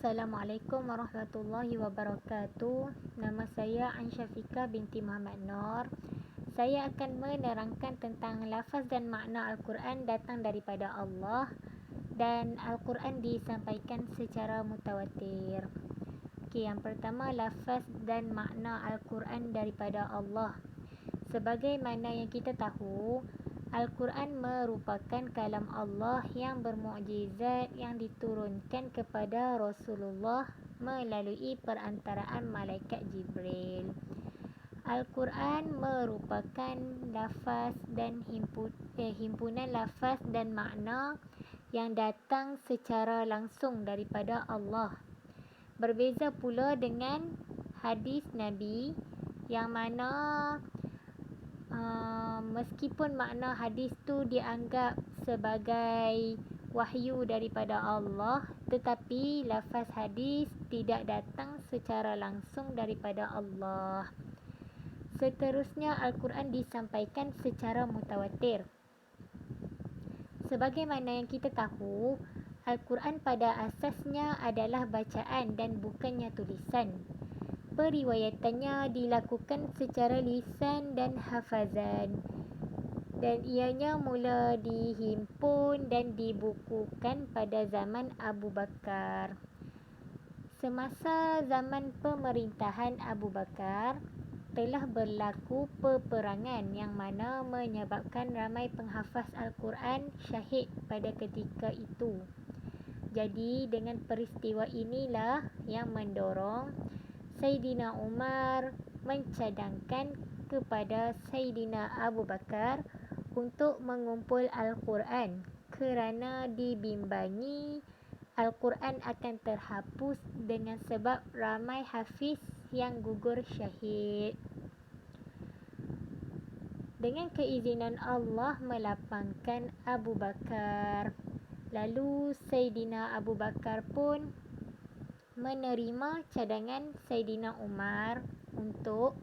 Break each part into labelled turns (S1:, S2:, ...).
S1: Assalamualaikum warahmatullahi wabarakatuh. Nama saya Ansyafika binti Muhammad Nur. Saya akan menerangkan tentang lafaz dan makna Al-Quran datang daripada Allah dan Al-Quran disampaikan secara mutawatir. Okey, yang pertama, lafaz dan makna Al-Quran daripada Allah. Sebagaimana yang kita tahu, Al-Quran merupakan kalam Allah yang bermukjizat yang diturunkan kepada Rasulullah melalui perantaraan malaikat Jibril. Al-Quran merupakan lafaz dan himpunan lafaz dan makna yang datang secara langsung daripada Allah. Berbeza pula dengan hadis Nabi yang mana meskipun makna hadis tu dianggap sebagai wahyu daripada Allah, tetapi lafaz hadis tidak datang secara langsung daripada Allah. Seterusnya, Al-Quran disampaikan secara mutawatir. Sebagaimana yang kita tahu, Al-Quran pada asasnya adalah bacaan dan bukannya tulisan. Periwayatannya dilakukan secara lisan dan hafazan, dan ianya mula dihimpun dan dibukukan pada zaman Abu Bakar. Semasa zaman pemerintahan Abu Bakar, telah berlaku peperangan yang mana menyebabkan ramai penghafaz Al-Quran syahid pada ketika itu. Jadi dengan peristiwa inilah yang mendorong Saidina Umar mencadangkan kepada Saidina Abu Bakar untuk mengumpul Al-Quran kerana dibimbangi Al-Quran akan terhapus dengan sebab ramai hafiz yang gugur syahid. Dengan keizinan Allah melapangkan Abu Bakar, lalu Saidina Abu Bakar pun menerima cadangan Saidina Umar untuk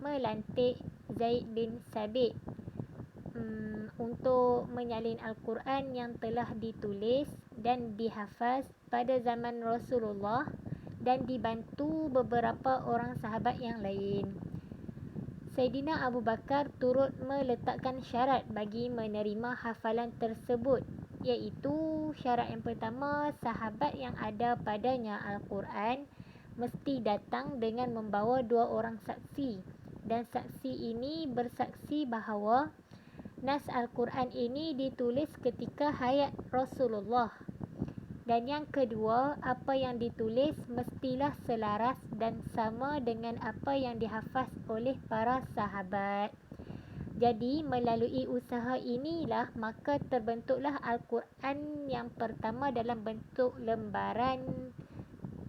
S1: melantik Zaid bin Sabit untuk menyalin Al-Quran yang telah ditulis dan dihafaz pada zaman Rasulullah dan dibantu beberapa orang sahabat yang lain. Saidina Abu Bakar turut meletakkan syarat bagi menerima hafalan tersebut, iaitu syarat yang pertama, sahabat yang ada padanya Al-Quran mesti datang dengan membawa 2 orang saksi, dan saksi ini bersaksi bahawa nas Al-Quran ini ditulis ketika hayat Rasulullah. Dan yang kedua, apa yang ditulis mestilah selaras dan sama dengan apa yang dihafaz oleh para sahabat. Jadi melalui usaha inilah maka terbentuklah Al-Quran yang pertama dalam bentuk lembaran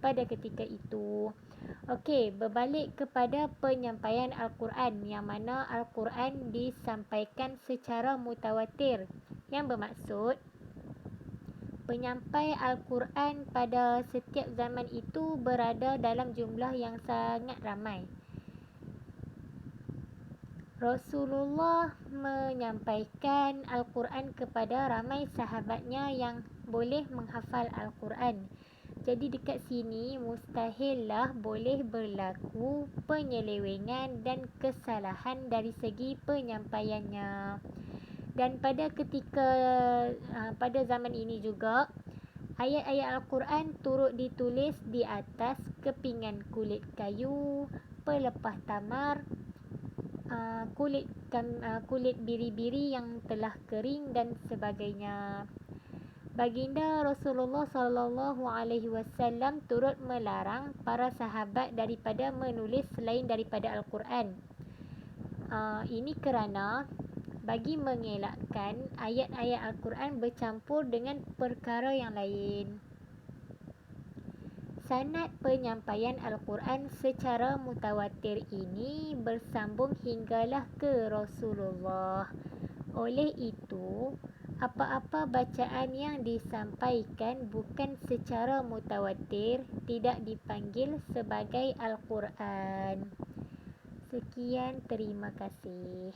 S1: pada ketika itu. Okey, berbalik kepada penyampaian Al-Quran yang mana Al-Quran disampaikan secara mutawatir, yang bermaksud penyampai Al-Quran pada setiap zaman itu berada dalam jumlah yang sangat ramai. Rasulullah menyampaikan Al-Quran kepada ramai sahabatnya yang boleh menghafal Al-Quran. Jadi dekat sini mustahillah boleh berlaku penyelewengan dan kesalahan dari segi penyampaiannya. Dan pada pada zaman ini juga, ayat-ayat Al-Quran turut ditulis di atas kepingan kulit kayu, pelepah tamar, kulit biri-biri yang telah kering dan sebagainya. Baginda Rasulullah SAW turut melarang para sahabat daripada menulis selain daripada Al-Quran. Ini kerana bagi mengelakkan ayat-ayat Al-Quran bercampur dengan perkara yang lain. Sanad penyampaian Al-Quran secara mutawatir ini bersambung hinggalah ke Rasulullah. Oleh itu, apa-apa bacaan yang disampaikan bukan secara mutawatir tidak dipanggil sebagai Al-Quran. Sekian, terima kasih.